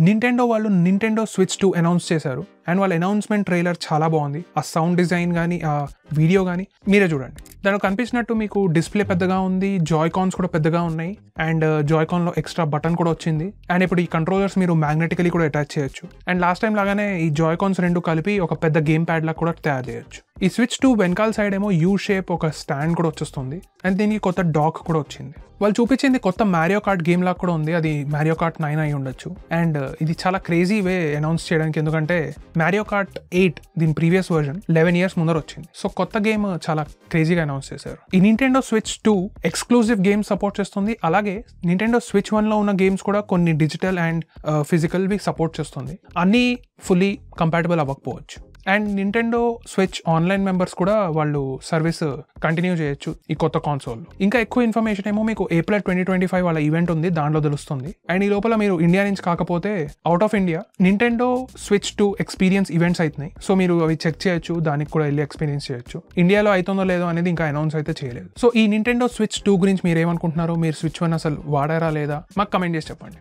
Nintendo వాళ్ళు Nintendo switch 2 announce చేశారు and వాళ్ళ అనౌన్స్మెంట్ ట్రైలర్ చాలా బాగుంది. ఆ సౌండ్ డిజైన్ కానీ ఆ వీడియో కానీ మీరే చూడండి. దానిలో కనిపించినట్టు మీకు డిస్ప్లే పెద్దగా ఉంది, జాయ్కాన్స్ కూడా పెద్దగా ఉన్నాయి అండ్ జాయ్కాన్లో ఎక్స్ట్రా బటన్ కూడా వచ్చింది. అండ్ ఇప్పుడు ఈ కంట్రోలర్స్ మీరు మ్యాగ్నెటికలీ కూడా అటాచ్ చేయొచ్చు. అండ్ లాస్ట్ టైం లాగానే ఈ జాయ్కాన్స్ రెండు కలిపి ఒక పెద్ద గేమ్ ప్యాడ్ లా కూడా తయారు చేయొచ్చు. ఈ స్విచ్ 2 వెనకాల సైడ్ ఏమో యూ షేప్ ఒక స్టాండ్ కూడా వచ్చేస్తుంది అండ్ దీనికి కొత్త డాక్ కూడా వచ్చింది. వాళ్ళు చూపించింది కొత్త మ్యారియో కార్ట్ గేమ్ లాగా కూడా ఉంది, అది మ్యారియో కార్ట్ 9 అయి ఉండొచ్చు. అండ్ ఇది చాలా క్రేజీ వే అనౌన్స్ చేయడానికి, ఎందుకంటే మ్యారియో కార్ట్ 8 దీని ప్రీవియస్ వర్జన్ 11 years ముందర వచ్చింది. సో కొత్త గేమ్ చాలా క్రేజీగా అనౌన్స్ చేశారు. ఈ Nintendo switch 2 exclusive games support చేస్తుంది. అలాగే నింటెండో స్విచ్ 1 లో ఉన్న గేమ్స్ కూడా కొన్ని డిజిటల్ అండ్ ఫిజికల్వి సపోర్ట్ చేస్తుంది. అన్నీ ఫుల్లీ కంపాటబుల్ అవ్వకపోవచ్చు. And Nintendo switch online members కూడా వాళ్ళు సర్వీస్ కంటిన్యూ చేయొచ్చు ఈ కొత్త కాన్సోల్లో. ఇంకా ఎక్కువ ఇన్ఫర్మేషన్ ఏమో మీకు ఏప్రిల్ 2025 వాళ్ళ ఈవెంట్ ఉంది, దాంట్లో తెలుస్తుంది. అండ్ ఈ లోపల మీరు ఇండియా నుంచి కాకపోతే out of India Nintendo switch 2 experience events అవుతున్నాయి. సో మీరు అవి చెక్ చేయొచ్చు, దానికి కూడా వెళ్ళి ఎక్స్పీరియన్స్ చేయొచ్చు. ఇండియాలో అవుతుందో లేదో అనేది ఇంకా అనౌన్స్ అయితే చేయలేదు. సో ఈ నింటెండో స్విచ్ 2 గురించి మీరు ఏమనుకుంటున్నారు? మీరు స్విచ్ 1 అసలు వాడారా లేదా? మాకు కమెంట్ చేసి చెప్పండి.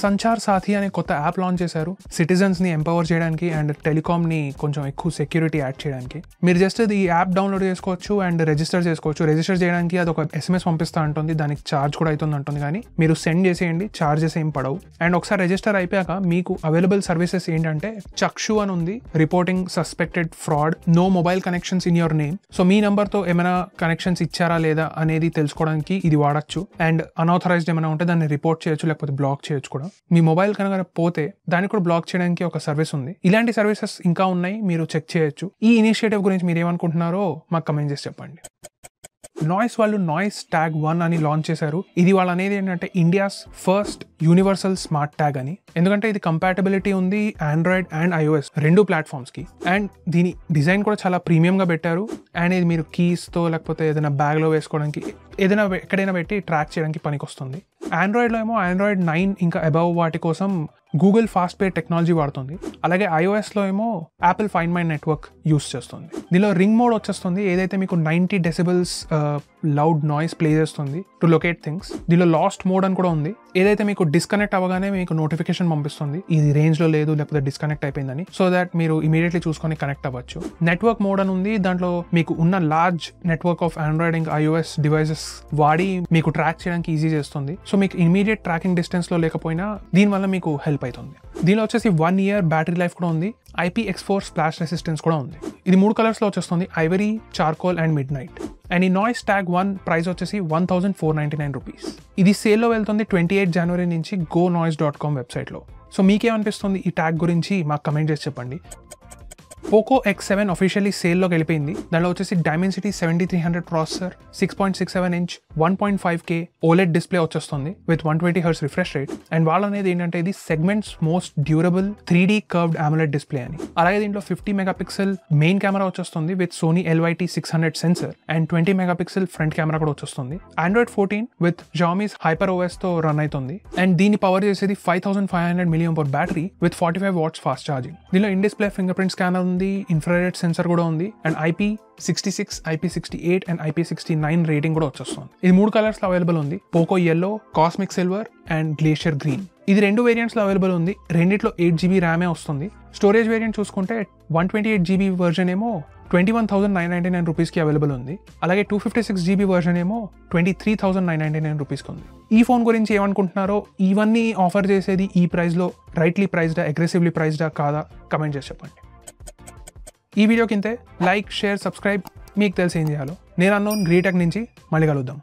సంచార్ సాథీ అనే కొత్త యాప్ లాంచ్ చేశారు సిటిజన్స్ని ఎంపవర్ చేయడానికి అండ్ టెలికామ్ని కొంచెం ఎక్కువ సెక్యూరిటీ యాడ్ చేయడానికి. మీరు జస్ట్ ఈ యాప్ డౌన్లోడ్ చేసుకోవచ్చు అండ్ రిజిస్టర్ చేసుకోవచ్చు. రిజిస్టర్ చేయడానికి అది ఒక SMS పంపిస్తా ఉంటుంది, దానికి ఛార్జ్ కూడా అవుతుంది అంటుంది, కానీ మీరు సెండ్ చేసేయండి, ఛార్జెస్ ఏం పడవు. అండ్ ఒకసారి రిజిస్టర్ అయిపోయాక మీకు అవైలబుల్ సర్వీసెస్ ఏంటంటే చక్షు అని ఉంది, reporting suspected fraud, no mobile connections in your name. So మీ నెంబర్తో ఏమైనా కనెక్షన్స్ ఇచ్చారా లేదా అనేది తెలుసుకోవడానికి ఇది వాడచ్చు. అండ్ అన్ఆథరైజ్డ్ ఏమైనా ఉంటే దాన్ని రిపోర్ట్ చేయొచ్చు, లేకపోతే బ్లాక్ చేయొచ్చు కూడా. మీ మొబైల్ కనుక పోతే దాన్ని కూడా బ్లాక్ చేయడానికి ఒక సర్వీస్ ఉంది. ఇలాంటి సర్వీసెస్ ఇంకా ఉన్నాయి, మీరు చెక్ చేయొచ్చు. ఈ ఇనిషియేటివ్ గురించి మీరు ఏమనుకుంటున్నారో మాకు కమెంట్ చేసి చెప్పండి. నాయిస్ వాళ్ళు నాయిస్ ట్యాగ్ 1 అని లాంచ్ చేశారు. ఇది వాళ్ళు అనేది ఏంటంటే India's first universal smart tag అని. ఎందుకంటే ఇది కంపాటబిలిటీ ఉంది ఆండ్రాయిడ్ అండ్ iOS రెండు ప్లాట్ఫామ్స్కి. అండ్ దీని డిజైన్ కూడా చాలా ప్రీమియంగా పెట్టారు. అండ్ ఇది మీరు కీస్తో లేకపోతే ఏదైనా బ్యాగ్లో వేసుకోవడానికి, ఏదైనా ఎక్కడైనా పెట్టి ట్రాక్ చేయడానికి పనికి వస్తుంది. ఆండ్రాయిడ్లో ఏమో ఆండ్రాయిడ్ 9 ఇంకా అబవ్ వాటి కోసం గూగుల్ ఫాస్ట్ పే టెక్నాలజీ వాడుతుంది. అలాగే iOSలో ఏమో Apple find my network use చేస్తుంది. దీనిలో రింగ్ మోడ్ వచ్చేస్తుంది, ఏదైతే మీకు 90 decibels లౌడ్ నాయిస్ ప్లే చేస్తుంది టు లొకేట్ థింగ్స్. దీనిలో లాస్ట్ మోడ్ అని కూడా ఉంది, ఏదైతే మీకు డిస్కనెక్ట్ అవ్వగానే మీకు నోటిఫికేషన్ పంపిస్తుంది ఇది రేంజ్లో లేదు లేకపోతే డిస్కనెక్ట్ అయిపోయిందని, సో దాట్ మీరు ఇమీడియట్లీ చూసుకొని కనెక్ట్ అవ్వచ్చు. నెట్వర్క్ మోడ్ అని ఉంది, దాంట్లో మీకు ఉన్న లార్జ్ నెట్వర్క్ ఆఫ్ ఆండ్రాయిడ్ ఇంకా iOS డివైసెస్ వాడి మీకు ట్రాక్ చేయడానికి ఈజీ చేస్తుంది. సో మీకు ఇమీడియట్ ట్రాకింగ్ డిస్టెన్స్లో లేకపోయినా దీనివల్ల మీకు హెల్ప్ అవుతుంది. దీనిలో వచ్చేసి 1 year బ్యాటరీ లైఫ్ కూడా ఉంది, IPX4 స్ప్లాష్ రెసిస్టెన్స్ కూడా ఉంది. ఇది 3 కలర్స్లో వచ్చేస్తుంది, Ivory, charcoal and mid night. And ఈ నాయిస్ ట్యాగ్ 1 ప్రైస్ వచ్చేసి 1499 రూపీస్. ఇది సేల్లో వెళ్తుంది 28 January నుంచి gonoise.com వెబ్సైట్లో. సో మీకేమనిపిస్తుంది ఈ ట్యాగ్ గురించి మాకు కమెంట్ చేసి చెప్పండి. పోకో X7 అఫీషియల్లీ సేల్లోకి వెళ్ళిపోయింది. దానిలో వచ్చేసి Dimensity 7300 processor, 6.67 inch 1.5K OLED display వచ్చేస్తుంది with 120Hz refresh rate. And వాళ్ళు అనేది ఏంటంటే ఇది segments most durable 3D curved AMOLED display అని. అలాగే దీంట్లో 50 MP మెయిన్ కెమెరా వచ్చేస్తుంది with Sony LYT600 sensor and 20 MP front camera కూడా వచ్చేస్తుంది. ఆండ్రాయిడ్ 14 విత్ Xiaomi's HyperOS తో రన్ అవుతుంది. అండ్ దీన్ని పవర్ చేసేది 5500 mAh battery with 45 watts fast charging. దీనిలో in display finger print scanner ఉంది, ఇన్ఫ్రారెడ్ సెన్సర్ కూడా ఉంది and IP66, IP68 and IP69 rating కూడా వచ్చేస్తుంది. ఇది 3 కలర్స్లో అవైలబుల్ ఉంది, Poco yellow, cosmic silver and glacier green. ఇది 2 వేరియంట్స్లో అవైలబుల్ ఉంది, రెండిట్లో 8GB ర్యామే వస్తుంది. స్టోరేజ్ వేరియంట్ చూసుకుంటే 128GB వర్జన్ ఏమో 21,999 రూపీస్కి అవైలబుల్ ఉంది. అలాగే 256GB వర్జన్ ఏమో 23,999 రూపీస్కి ఉంది. ఈ ఫోన్ గురించి ఏమనుకుంటున్నారో, ఇవన్నీ ఆఫర్ చేసేది ఈ ప్రైస్లో రైట్లీ ప్రైస్డా, అగ్రెసివ్లీ ప్రైస్డా కాదా కమెంట్ చేసి చెప్పండి. ఈ వీడియో కింద లైక్, షేర్, సబ్స్క్రైబ్, మీకు తెలిసి ఏం చేయాలో. నేను అన్నోన్ గ్రీటెక్ నుంచి మళ్ళీ కలుద్దాం.